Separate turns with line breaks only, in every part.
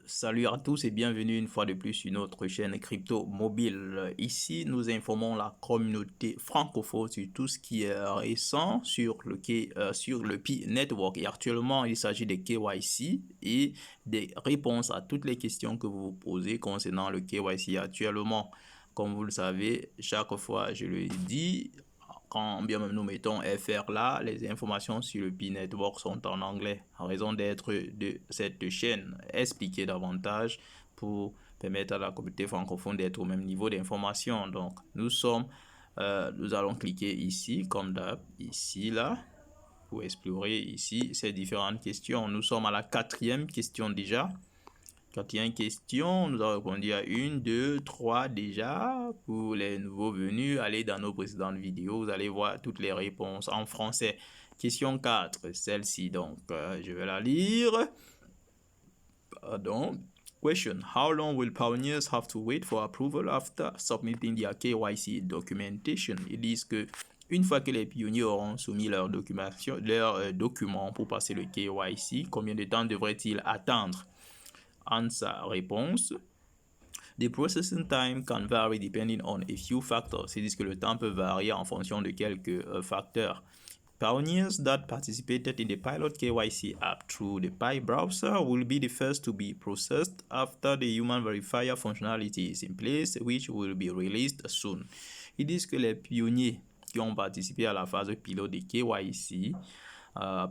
Salut à tous et bienvenue une fois de plus sur notre chaîne Crypto Mobile. Ici, nous informons la communauté francophone sur tout ce qui est récent sur le Pi Network. Et actuellement, il s'agit des KYC et des réponses à toutes les questions que vous vous posez concernant le KYC actuellement. Comme vous le savez, chaque fois, je le dis, quand bien même nous mettons FR là, les informations sur le Pi Network sont en anglais. En raison d'être de cette chaîne expliquée davantage pour permettre à la communauté francophone d'être au même niveau d'information. Donc nous allons cliquer ici, comme d'hab, ici là, pour explorer ici ces différentes questions. Nous sommes à la 4e question déjà. Quatrième question, nous avons répondu à 1, 2, 3 déjà. Pour les nouveaux venus, allez dans nos précédentes vidéos, vous allez voir toutes les réponses en français. Question 4, celle-ci, donc je vais la lire. Pardon. Question, how long will pioneers have to wait for approval after submitting their KYC documentation? Ils disent que une fois que les pionniers auront soumis leur documents pour passer le KYC, combien de temps devraient-ils attendre? Answer, réponse. The processing time can vary depending on a few factors. C'est-à-dire que le temps peut varier en fonction de quelques facteurs. Pioneers that participated in the pilot KYC app through the Pi browser will be the first to be processed after the human verifier functionality is in place, which will be released soon. Ils disent que les pionniers qui ont participé à la phase pilote de KYC,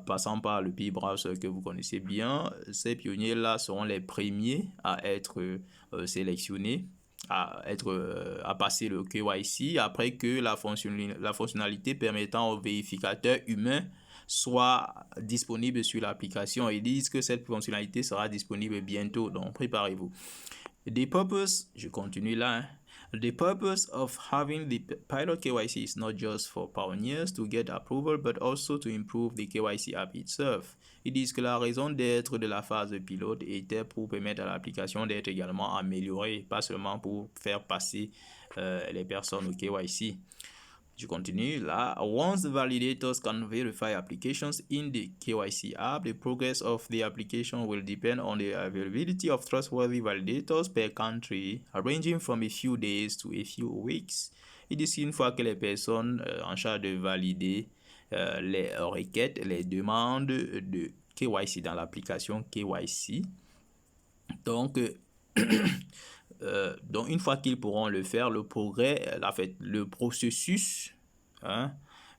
passant par le Pi browser que vous connaissez bien, ces pionniers-là seront les premiers à être sélectionnés, à passer le KYC après que la fonctionnalité permettant aux vérificateurs humains soit disponible sur l'application. Ils disent que cette fonctionnalité sera disponible bientôt, donc préparez-vous. The purpose, je continue là. The purpose of having the pilot KYC is not just for pioneers to get approval, but also to improve the KYC app itself. Ils disent que la raison d'être de la phase pilote était pour permettre à l'application d'être également améliorée, pas seulement pour faire passer les personnes au KYC. Je continue là. Once the validators can verify applications in the KYC app, the progress of the application will depend on the availability of trustworthy validators per country, ranging from a few days to a few weeks. Et d'ici une fois que les personnes en charge de valider les requêtes, les demandes de KYC dans l'application KYC, donc une fois qu'ils pourront le faire, le processus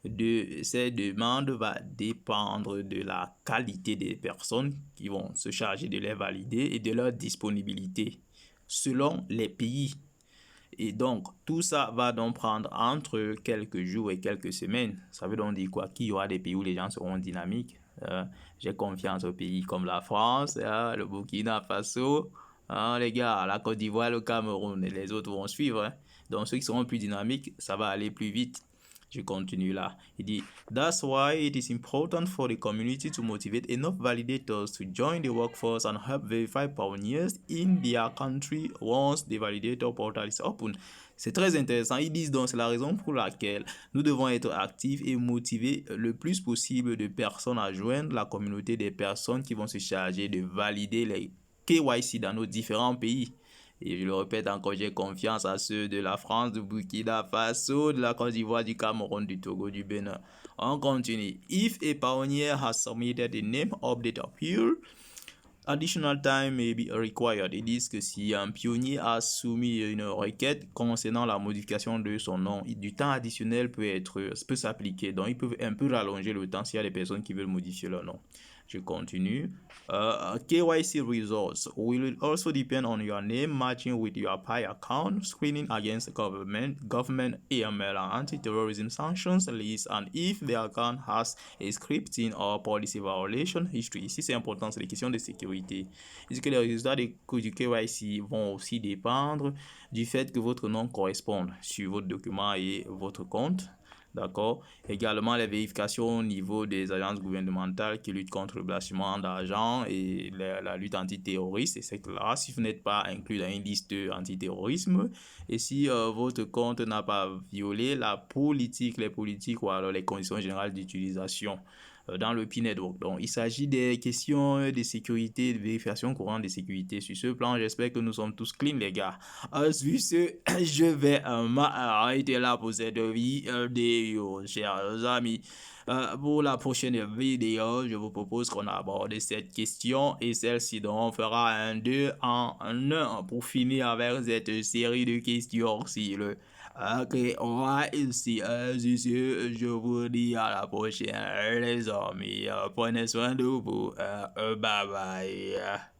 de ces demandes va dépendre de la qualité des personnes qui vont se charger de les valider et de leur disponibilité selon les pays. Et donc, tout ça va donc prendre entre quelques jours et quelques semaines. Ça veut donc dire quoi? Qu'il y aura des pays où les gens seront dynamiques. J'ai confiance aux pays comme la France, le Burkina Faso, les gars, la Côte d'Ivoire, le Cameroun et les autres vont suivre. Donc, ceux qui seront plus dynamiques, ça va aller plus vite. Je continue là. Il dit, that's why it is important for the community to motivate enough validators to join the workforce and help verify pioneers in their country once the validator portal is open. C'est très intéressant. Ils disent donc c'est la raison pour laquelle nous devons être actifs et motiver le plus possible de personnes à joindre la communauté des personnes qui vont se charger de valider les KYC dans nos différents pays. Et je le répète encore, j'ai confiance à ceux de la France, du Burkina Faso, de la Côte d'Ivoire, du Cameroun, du Togo, du Bénin. On continue. If a pioneer has submitted a name update appeal, additional time may be required. Ils disent que si un pionnier a soumis une requête concernant la modification de son nom, du temps additionnel peut s'appliquer. Donc, ils peuvent un peu rallonger le temps s'il y a des personnes qui veulent modifier leur nom. Je continue. KYC results will also depend on your name matching with your Pi account, screening against government AML and anti-terrorism sanctions list, and if the account has a scripting or policy violation history. Ici, c'est important, c'est les questions de sécurité. Est-ce que les résultats du KYC vont aussi dépendre du fait que votre nom corresponde sur votre document et votre compte? D'accord. Également, les vérifications au niveau des agences gouvernementales qui luttent contre le blanchiment d'argent et la lutte antiterroriste, etc. Si vous n'êtes pas inclus dans une liste antiterrorisme et si votre compte n'a pas violé les politiques ou alors les conditions générales d'utilisation dans le P-Network. Donc, il s'agit des questions de sécurité, de vérification courante de sécurité. Sur ce plan, j'espère que nous sommes tous clean, les gars. Sur ce, je vais m'arrêter là pour cette vidéo, chers amis. Pour la prochaine vidéo, je vous propose qu'on aborde cette question et celle-ci, donc on fera un 2 en 1 pour finir avec cette série de questions si le ok, on va ici, sur ce, je vous dis à la prochaine, les amis, prenez soin de vous, bye bye.